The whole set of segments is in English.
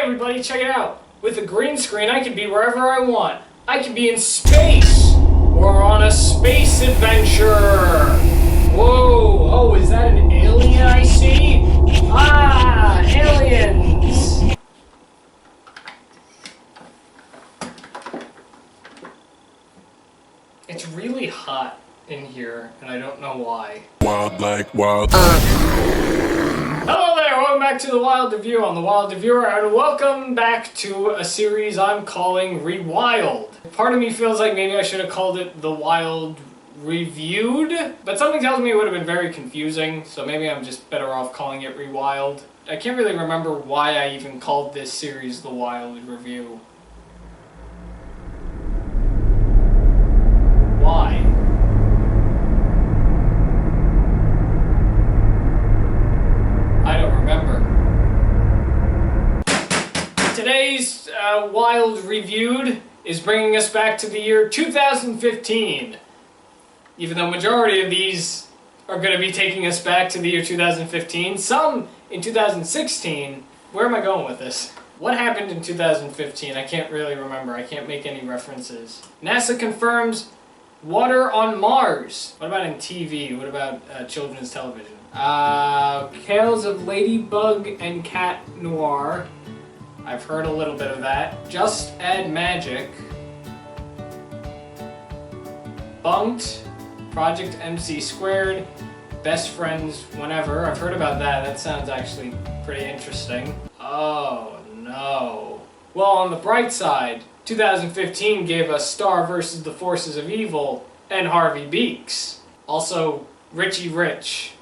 everybody, check it out. With a green screen, I can be wherever I want. I can be in space, or on a space adventure. Whoa, oh, is that an alien I see? Ah, aliens! It's really hot in here, and I don't know why. Wild like wild. Hello there, welcome back to The Wild Review. I'm The Wild Reviewer, and welcome back to a series I'm calling Rewild. Part of me feels like maybe I should have called it The Wild Reviewed, but something tells me it would have been very confusing, so maybe I'm just better off calling it Rewild. I can't really remember why I even called this series The Wild Review. Why? I don't remember. Today's Wild Reviewed is bringing us back to the year 2015. Even though majority of these are going to be taking us back to the year 2015, some in 2016. Where am I going with this? What happened in 2015? I can't really remember. I can't make any references. NASA confirms water on Mars. What about in TV? What about children's television? Tales of Ladybug and Cat Noir. I've heard a little bit of that. Just Add Magic. Bunked. Project MC Squared. Best Friends Whenever. I've heard about that. That sounds actually pretty interesting. Oh no. Well, on the bright side, 2015 gave us Star vs. the Forces of Evil and Harvey Beaks. Also, Richie Rich.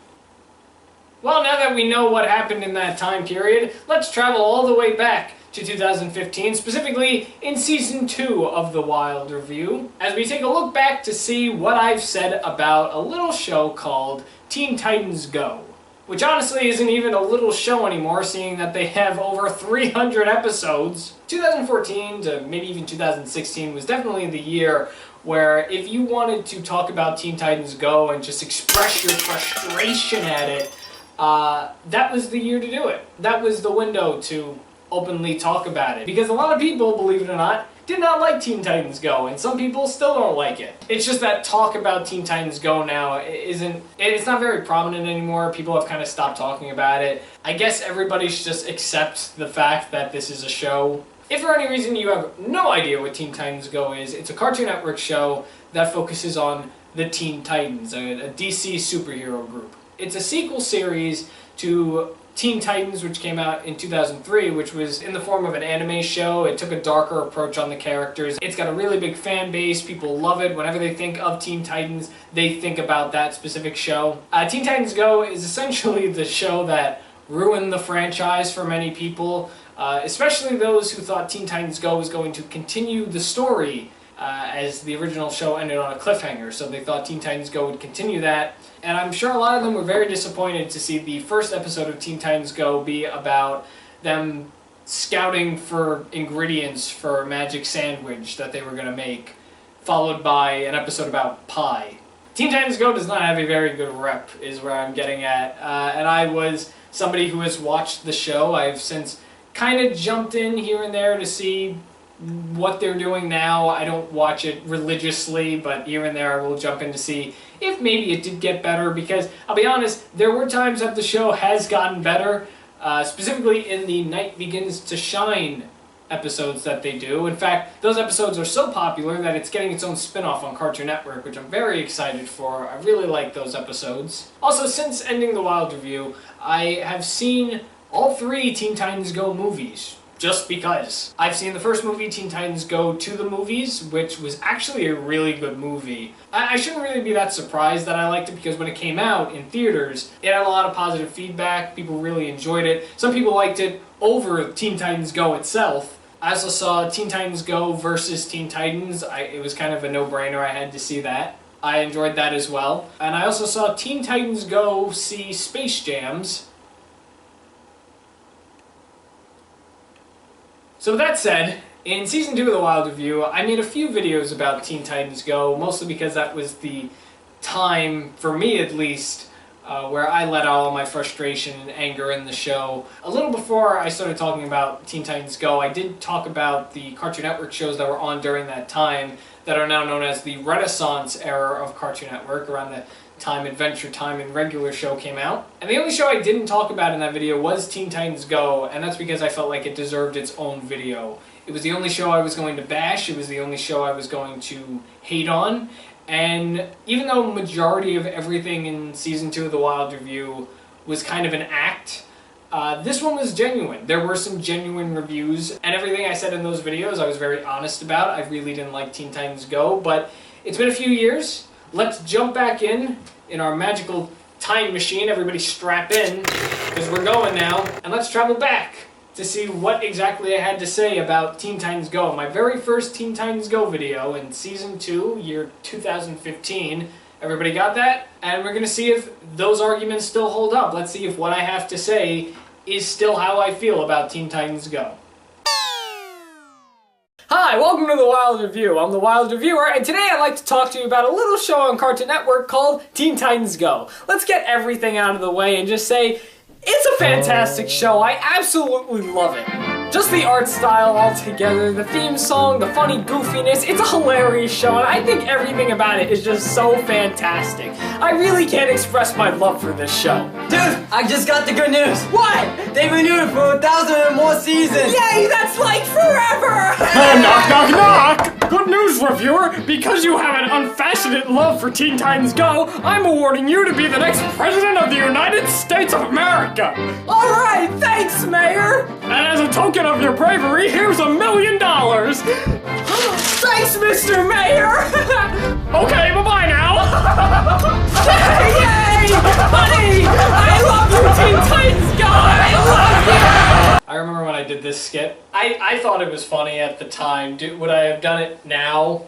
Well, now that we know what happened in that time period, let's travel all the way back to 2015, specifically in Season 2 of The Wild Review, as we take a look back to see what I've said about a little show called Teen Titans Go. Which honestly isn't even a little show anymore, seeing that they have over 300 episodes. 2014 to maybe even 2016 was definitely the year where if you wanted to talk about Teen Titans Go and just express your frustration at it, that was the year to do it. That was the window to openly talk about it. Because a lot of people, believe it or not, did not like Teen Titans Go, and some people still don't like it. It's just that talk about Teen Titans Go now it's not very prominent anymore. People have kind of stopped talking about it. I guess everybody should just accept the fact that this is a show. If for any reason you have no idea what Teen Titans Go is, it's a Cartoon Network show that focuses on the Teen Titans, a DC superhero group. It's a sequel series to Teen Titans, which came out in 2003, which was in the form of an anime show. It took a darker approach on the characters. It's got a really big fan base. People love it. Whenever they think of Teen Titans, they think about that specific show. Teen Titans Go is essentially the show that ruined the franchise for many people, especially those who thought Teen Titans Go was going to continue the story, as the original show ended on a cliffhanger, so they thought Teen Titans Go would continue that. And I'm sure a lot of them were very disappointed to see the first episode of Teen Titans Go be about them scouting for ingredients for a magic sandwich that they were going to make, followed by an episode about pie. Teen Titans Go does not have a very good rep, is where I'm getting at. And I was somebody who has watched the show. I've since kind of jumped in here and there to see what they're doing now. I don't watch it religiously, but here and there I will jump in to see if maybe it did get better, because I'll be honest, there were times that the show has gotten better, specifically in the Night Begins to Shine episodes that they do. In fact, those episodes are so popular that it's getting its own spin-off on Cartoon Network, which I'm very excited for. I really like those episodes. Also, since ending the Wild Review, I have seen all 3 Teen Titans Go movies. Just because. I've seen the first movie, Teen Titans Go to the Movies, which was actually a really good movie. I shouldn't really be that surprised that I liked it, because when it came out in theaters, it had a lot of positive feedback. People really enjoyed it. Some people liked it over Teen Titans Go itself. I also saw Teen Titans Go versus Teen Titans. It was kind of a no-brainer. I had to see that. I enjoyed that as well. And I also saw Teen Titans Go see Space Jams. So with that said, in Season 2 of The Wild Review, I made a few videos about Teen Titans Go, mostly because that was the time, for me at least, where I let out all my frustration and anger in the show. A little before I started talking about Teen Titans Go, I did talk about the Cartoon Network shows that were on during that time that are now known as the Renaissance era of Cartoon Network, around the time Adventure Time and regular show came out. And the only show I didn't talk about in that video was Teen Titans Go, and that's because I felt like it deserved its own video. It was the only show I was going to bash, it was the only show I was going to hate on, and even though majority of everything in Season 2 of The Wild Review was kind of an act, this one was genuine. There were some genuine reviews, and everything I said in those videos I was very honest about. I really didn't like Teen Titans Go, but it's been a few years. Let's jump back in our magical time machine. Everybody strap in, because we're going now, and let's travel back to see what exactly I had to say about Teen Titans Go. My very first Teen Titans Go video in Season 2, year 2015. Everybody got that? And we're going to see if those arguments still hold up. Let's see if what I have to say is still how I feel about Teen Titans Go. Hi, welcome to The Wild Review. I'm The Wild Reviewer, and today I'd like to talk to you about a little show on Cartoon Network called Teen Titans Go. Let's get everything out of the way and just say, it's a fantastic show. I absolutely love it. Just the art style altogether, the theme song, the funny goofiness, it's a hilarious show, and I think everything about it is just so fantastic. I really can't express my love for this show. Dude, I just got the good news. What? They renewed it for 1,000 and more seasons. Yay, that's like forever! Knock, knock, knock! Good news, reviewer! Because you have an unfashionate love for Teen Titans Go, I'm awarding you to be the next President of the United States of America! Alright, thanks, Mayor! And as a token of your bravery, here's $1 million! Thanks, Mr. Mayor! Okay, bye-bye now! Yay! Buddy! I love you, Teen Titans Go! I love you! I remember when I did this skit. I thought it was funny at the time. Would I have done it now?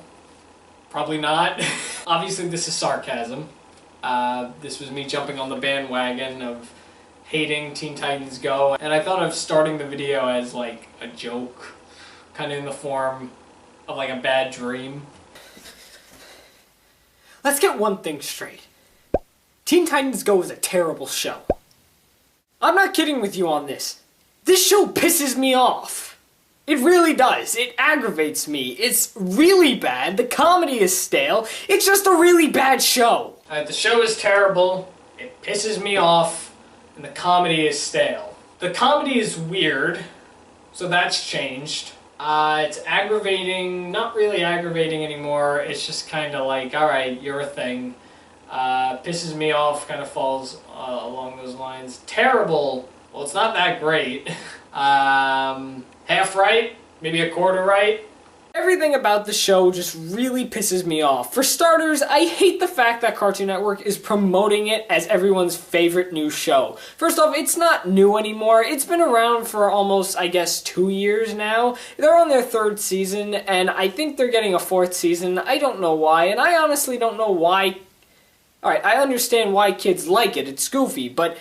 Probably not. Obviously, this is sarcasm. This was me jumping on the bandwagon of hating Teen Titans Go, and I thought of starting the video as like a joke, kind of in the form of like a bad dream. Let's get one thing straight. Teen Titans Go is a terrible show. I'm not kidding with you on this. This show pisses me off. It really does. It aggravates me. It's really bad. The comedy is stale. It's just a really bad show. The show is terrible. It pisses me off. And the comedy is stale. The comedy is weird, so that's changed. It's aggravating, not really aggravating anymore. It's just kind of like, alright, you're a thing. Pisses me off, kind of falls along those lines. Terrible, well, it's not that great. Half right, maybe a quarter right. Everything about the show just really pisses me off. For starters, I hate the fact that Cartoon Network is promoting it as everyone's favorite new show. First off, it's not new anymore. It's been around for almost, I guess, 2 years now. They're on their 3rd season, and I think they're getting a 4th season. I don't know why, and I honestly don't know why. Alright, I understand why kids like it. It's goofy, but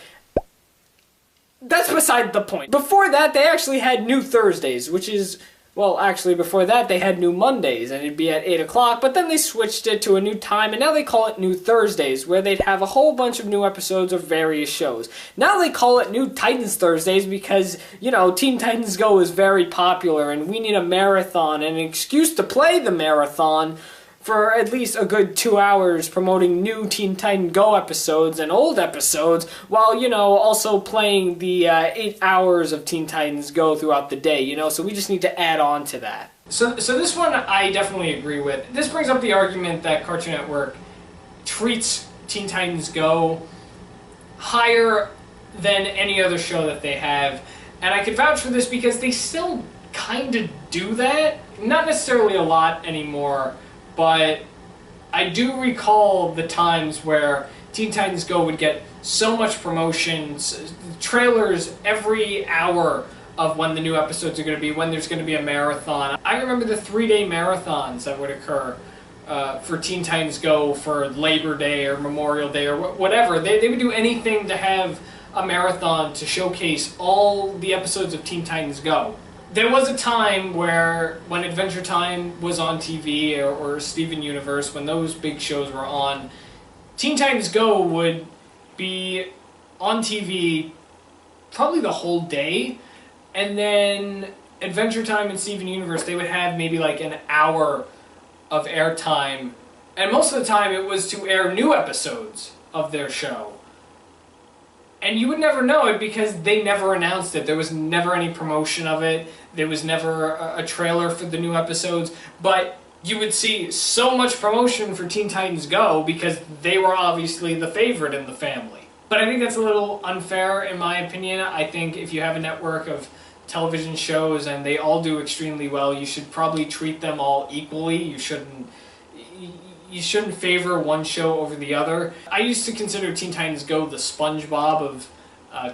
that's beside the point. Before that, they actually had New Thursdays, which is... Well, actually, before that, they had New Mondays, and it'd be at 8 o'clock, but then they switched it to a new time, and now they call it New Thursdays, where they'd have a whole bunch of new episodes of various shows. Now they call it New Titans Thursdays because, you know, Teen Titans Go is very popular, and we need a marathon, and an excuse to play the marathon for at least a good 2 hours promoting new Teen Titan Go episodes and old episodes, while, you know, also playing the 8 hours of Teen Titans Go throughout the day, you know, so we just need to add on to that. So this one I definitely agree with. This brings up the argument that Cartoon Network treats Teen Titans Go higher than any other show that they have, and I can vouch for this because they still kind of do that. Not necessarily a lot anymore, but I do recall the times where Teen Titans Go would get so much promotions, trailers every hour of when the new episodes are going to be, when there's going to be a marathon. I remember the 3-day marathons that would occur for Teen Titans Go for Labor Day or Memorial Day or whatever. They would do anything to have a marathon to showcase all the episodes of Teen Titans Go. There was a time where, when Adventure Time was on TV, or Steven Universe, when those big shows were on, Teen Titans Go would be on TV probably the whole day, and then Adventure Time and Steven Universe, they would have maybe like an hour of airtime, and most of the time it was to air new episodes of their show. And you would never know it because they never announced it. There was never any promotion of it. There was never a trailer for the new episodes. But you would see so much promotion for Teen Titans Go because they were obviously the favorite in the family. But I think that's a little unfair in my opinion. I think if you have a network of television shows and they all do extremely well, you should probably treat them all equally. You shouldn't favor one show over the other. I used to consider Teen Titans Go the SpongeBob of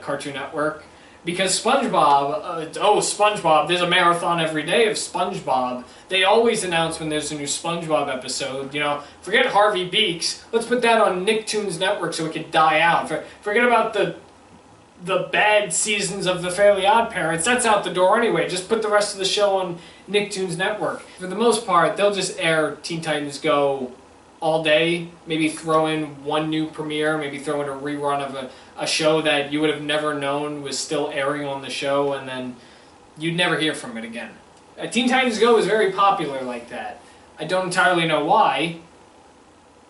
Cartoon Network, because SpongeBob, there's a marathon every day of SpongeBob. They always announce when there's a new SpongeBob episode. You know, forget Harvey Beaks, let's put that on Nicktoons Network so it could die out. Forget about the bad seasons of the Fairly Odd Parents, that's out the door anyway. Just put the rest of the show on Nicktoons Network. For the most part, they'll just air Teen Titans Go all day, maybe throw in one new premiere, maybe throw in a rerun of a show that you would have never known was still airing on the show, and then you'd never hear from it again. Teen Titans Go is very popular like that. I don't entirely know why,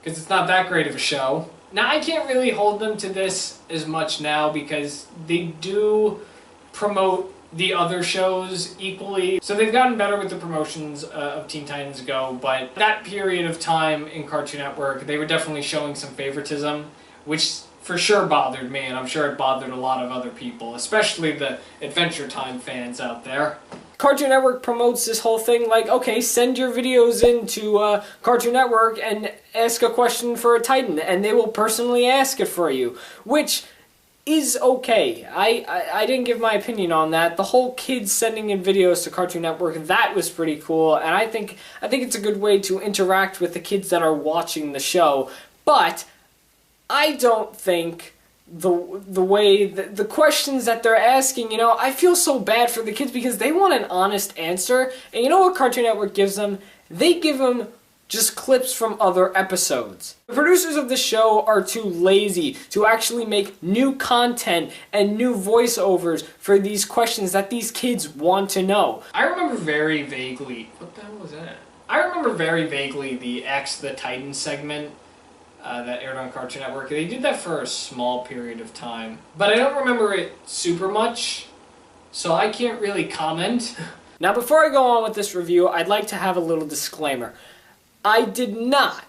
because it's not that great of a show. Now, I can't really hold them to this as much now because they do promote the other shows equally. So they've gotten better with the promotions of Teen Titans Go, but that period of time in Cartoon Network, they were definitely showing some favoritism, which for sure bothered me, and I'm sure it bothered a lot of other people, especially the Adventure Time fans out there. Cartoon Network promotes this whole thing like, okay, send your videos into Cartoon Network and ask a question for a Titan, and they will personally ask it for you, which is okay. I didn't give my opinion on that. The whole kids sending in videos to Cartoon Network, that was pretty cool, and I think it's a good way to interact with the kids that are watching the show, but I don't think the way the questions that they're asking, you know, I feel so bad for the kids because they want an honest answer, and you know what Cartoon Network gives them? They give them just clips from other episodes. The producers of the show are too lazy to actually make new content and new voiceovers for these questions that these kids want to know. I remember very vaguely, what the hell was that? I remember very vaguely the X the Titan segment that aired on Cartoon Network. They did that for a small period of time, but I don't remember it super much, so I can't really comment. Now, before I go on with this review, I'd like to have a little disclaimer. I did not,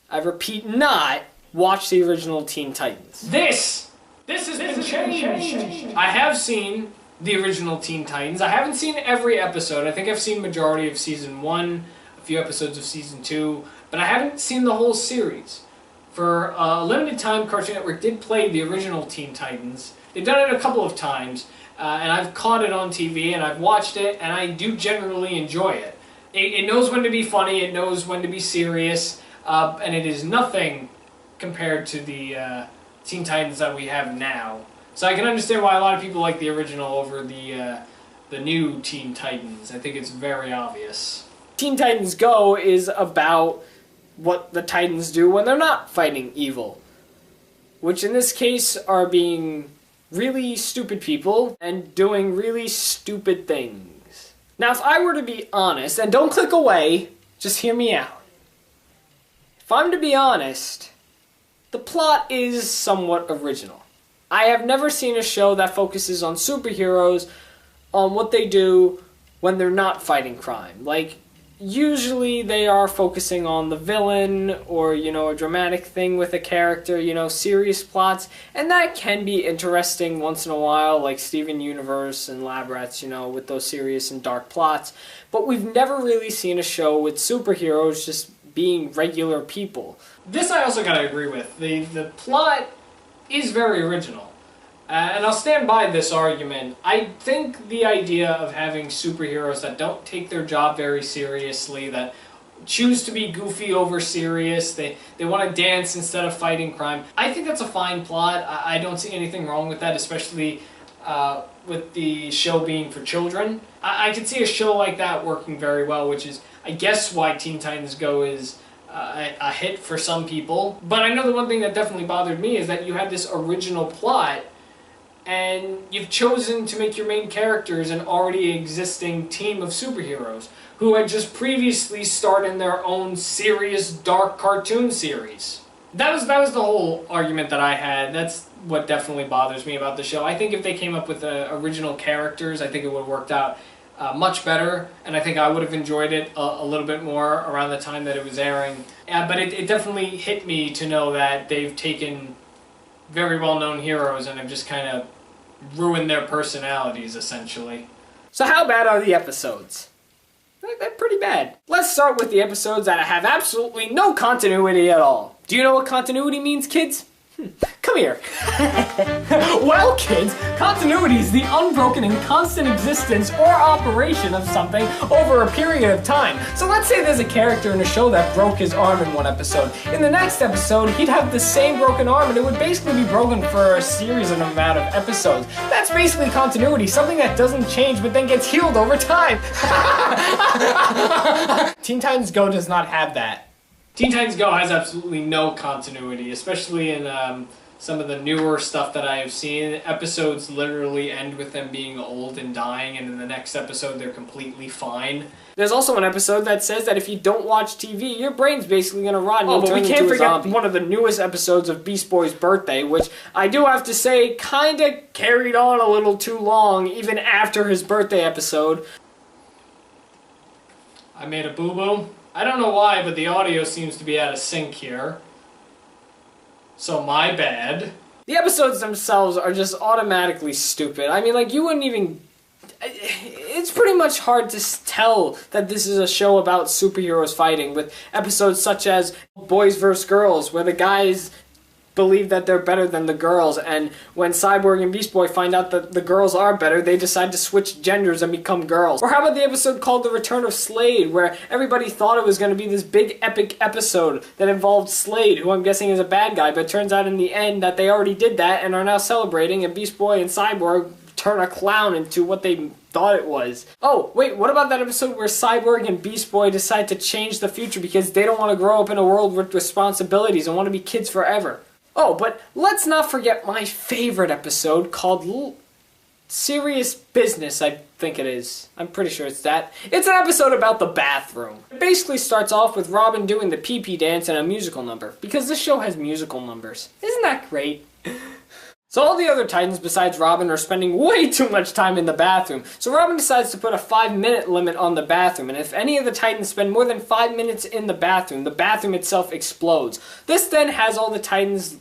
I repeat not, watch the original Teen Titans. This has been changed. I have seen the original Teen Titans. I haven't seen every episode. I think I've seen majority of Season 1, a few episodes of Season 2, but I haven't seen the whole series. For a limited time, Cartoon Network did play the original Teen Titans. They've done it a couple of times, and I've caught it on TV, and I've watched it, and I do generally enjoy it. It knows when to be funny, it knows when to be serious, and it is nothing compared to the Teen Titans that we have now. So I can understand why a lot of people like the original over the new Teen Titans. I think it's very obvious. Teen Titans Go is about what the Titans do when they're not fighting evil, which in this case are being really stupid people and doing really stupid things. Now, if I were to be honest, and don't click away, just hear me out. If I'm to be honest, the plot is somewhat original. I have never seen a show that focuses on superheroes, on what they do when they're not fighting crime. Like, usually they are focusing on the villain or, you know, a dramatic thing with a character, you know, serious plots, and that can be interesting once in a while, like Steven Universe and Lab Rats, you know, with those serious and dark plots, but we've never really seen a show with superheroes just being regular people. This I also gotta agree with. The plot is very original. And I'll stand by this argument. I think the idea of having superheroes that don't take their job very seriously, that choose to be goofy over serious, they want to dance instead of fighting crime, I think that's a fine plot. I don't see anything wrong with that, especially with the show being for children. I could see a show like that working very well, which is, I guess, why Teen Titans Go is a hit for some people. But I know the one thing that definitely bothered me is that you had this original plot and you've chosen to make your main characters an already existing team of superheroes who had just previously starred in their own serious, dark cartoon series. That was the whole argument that I had. That's what definitely bothers me about the show. I think if they came up with original characters, I think it would have worked out much better, and I think I would have enjoyed it a little bit more around the time that it was airing. But it definitely hit me to know that they've taken very well-known heroes and have just kind of ruined their personalities, essentially. So how bad are the episodes? They're pretty bad. Let's start with the episodes that have absolutely no continuity at all. Do you know what continuity means, kids? Come here. Well, kids, continuity is the unbroken and constant existence or operation of something over a period of time. So let's say there's a character in a show that broke his arm in one episode. In the next episode, he'd have the same broken arm and it would basically be broken for a series of amount of episodes. That's basically continuity, something that doesn't change but then gets healed over time. Teen Titans Go does not have that. Teen Titans Go has absolutely no continuity, especially in some of the newer stuff that I have seen. Episodes literally end with them being old and dying, and in the next episode they're completely fine. There's also an episode that says that if you don't watch TV, your brain's basically gonna rot and Oh, you'll but turn we into can't a forget zombie. One of the newest episodes of Beast Boy's birthday, which I do have to say kinda carried on a little too long, even after his birthday episode. I made a boo-boo. I don't know why, but the audio seems to be out of sync here. So my bad. The episodes themselves are just automatically stupid. I mean, like, you wouldn't even... It's pretty much hard to tell that this is a show about superheroes fighting, with episodes such as Boys vs. Girls, where the guys believe that they're better than the girls, and when Cyborg and Beast Boy find out that the girls are better, they decide to switch genders and become girls. Or how about the episode called The Return of Slade, where everybody thought it was going to be this big epic episode that involved Slade, who I'm guessing is a bad guy, but it turns out in the end that they already did that and are now celebrating, and Beast Boy and Cyborg turn a clown into what they thought it was. Oh, wait, what about that episode where Cyborg and Beast Boy decide to change the future because they don't want to grow up in a world with responsibilities and want to be kids forever? Oh, but let's not forget my favorite episode called Serious Business, I think it is. I'm pretty sure it's that. It's an episode about the bathroom. It basically starts off with Robin doing the pee-pee dance and a musical number, because this show has musical numbers. Isn't that great? So all the other Titans besides Robin are spending way too much time in the bathroom. So Robin decides to put a 5-minute limit on the bathroom, and if any of the Titans spend more than 5 minutes in the bathroom itself explodes. This then has all the Titans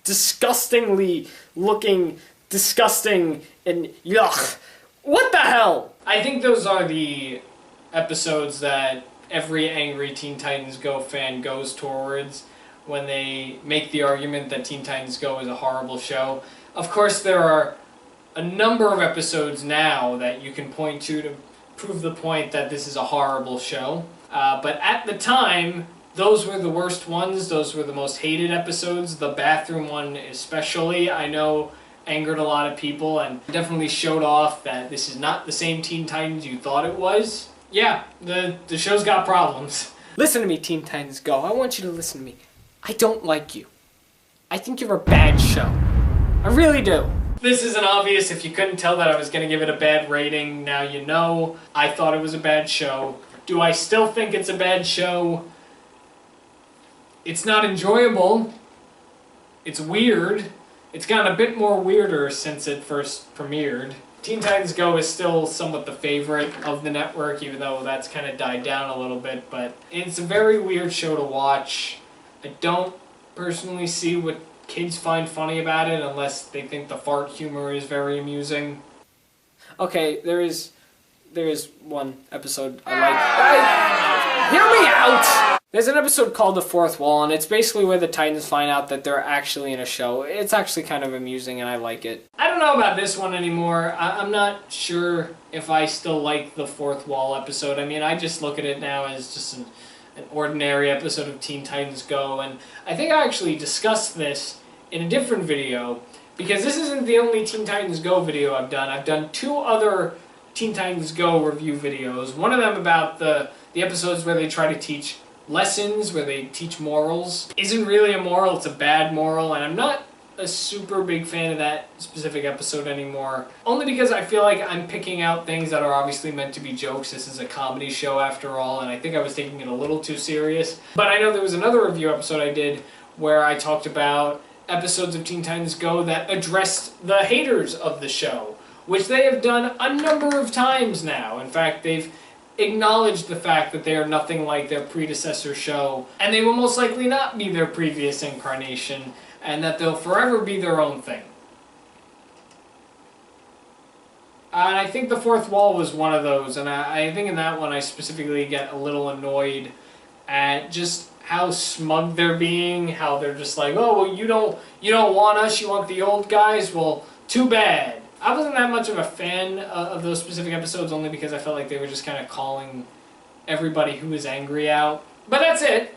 disgustingly looking disgusting and yuck. What the hell? I think those are the episodes that every angry Teen Titans Go fan goes towards when they make the argument that Teen Titans Go is a horrible show. Of course, there are a number of episodes now that you can point to prove the point that this is a horrible show. But at the time, those were the worst ones. Those were the most hated episodes. The bathroom one especially, I know, angered a lot of people and definitely showed off that this is not the same Teen Titans you thought it was. Yeah, the show's got problems. Listen to me, Teen Titans Go. I want you to listen to me. I don't like you. I think you're a bad show. I really do. This isn't obvious. If you couldn't tell that I was going to give it a bad rating, now you know. I thought it was a bad show. Do I still think it's a bad show? It's not enjoyable. It's weird. It's gotten a bit more weirder since it first premiered. Teen Titans Go is still somewhat the favorite of the network, even though that's kind of died down a little bit, but it's a very weird show to watch. I don't personally see what kids find funny about it unless they think the fart humor is very amusing. Okay, there is one episode I like. Hear me out! There's an episode called The Fourth Wall, and it's basically where the Titans find out that they're actually in a show. It's actually kind of amusing, and I like it. I don't know about this one anymore. I'm not sure if I still like the Fourth Wall episode. I mean, I just look at it now as just an ordinary episode of Teen Titans Go, and I think I actually discussed this in a different video, because this isn't the only Teen Titans Go video I've done. I've done 2 other Teen Titans Go review videos. One of them about the episodes where they try to teach lessons where they teach morals isn't really a moral, it's a bad moral, and I'm not a super big fan of that specific episode anymore. Only because I feel like I'm picking out things that are obviously meant to be jokes. This is a comedy show after all, and I think I was taking it a little too serious. But I know there was another review episode I did where I talked about episodes of Teen Titans Go that addressed the haters of the show, which they have done a number of times now. In fact, they've acknowledged the fact that they are nothing like their predecessor show, and they will most likely not be their previous incarnation, and that they'll forever be their own thing. And I think The Fourth Wall was one of those, and I think in that one I specifically get a little annoyed at just how smug they're being, how they're just like, oh, well, you don't want us, you want the old guys, well, too bad. I wasn't that much of a fan of those specific episodes, only because I felt like they were just kind of calling everybody who was angry out. But that's it.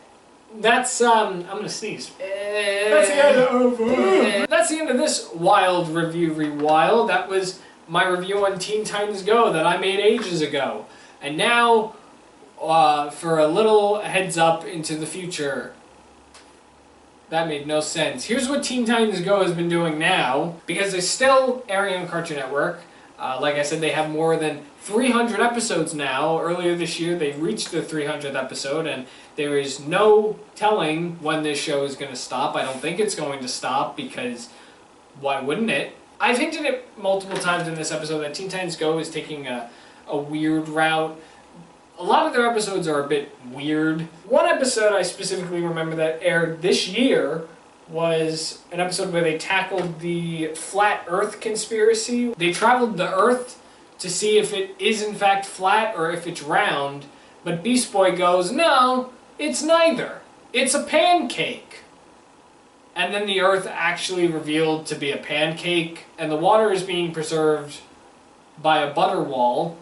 That's, I'm gonna sneeze. That's the end of this Wild Review Rewild. That was my review on Teen Titans Go that I made ages ago. And now, for a little heads up into the future. That made no sense. Here's what Teen Titans Go has been doing now, because they're still airing on Cartoon Network. Like I said, they have more than 300 episodes now. Earlier this year, they reached the 300th episode, and there is no telling when this show is going to stop. I don't think it's going to stop, because why wouldn't it? I've hinted it multiple times in this episode that Teen Titans Go is taking a weird route. A lot of their episodes are a bit weird. One episode I specifically remember that aired this year was an episode where they tackled the flat Earth conspiracy. They traveled the Earth to see if it is in fact flat or if it's round, but Beast Boy goes, no, it's neither. It's a pancake. And then the Earth actually revealed to be a pancake, and the water is being preserved by a butter wall,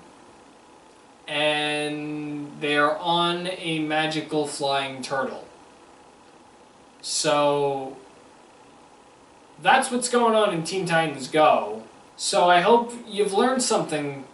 and they are on a magical flying turtle. So that's what's going on in Teen Titans Go. So I hope you've learned something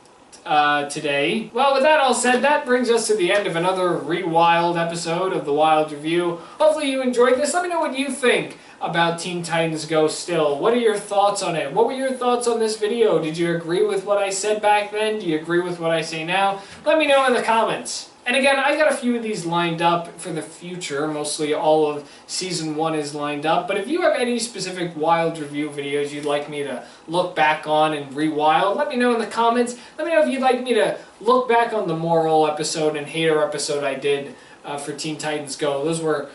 today. Well, with that all said, that brings us to the end of another Rewild episode of the Wild Review. Hopefully you enjoyed this. Let me know what you think about Teen Titans Go still. What are your thoughts on it? What were your thoughts on this video? Did you agree with what I said back then? Do you agree with what I say now? Let me know in the comments. And again, I got a few of these lined up for the future. Mostly all of Season 1 is lined up. But if you have any specific Wild Review videos you'd like me to look back on and rewild, let me know in the comments. Let me know if you'd like me to look back on the moral episode and hater episode I did for Teen Titans Go. Those were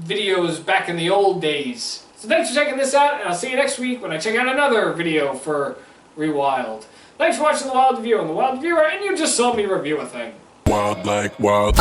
videos back in the old days. So thanks for checking this out, and I'll see you next week when I check out another video for Rewild. Thanks for watching The Wild Review. I'm The Wild Reviewer, and you just saw me review a thing. Wild like wild.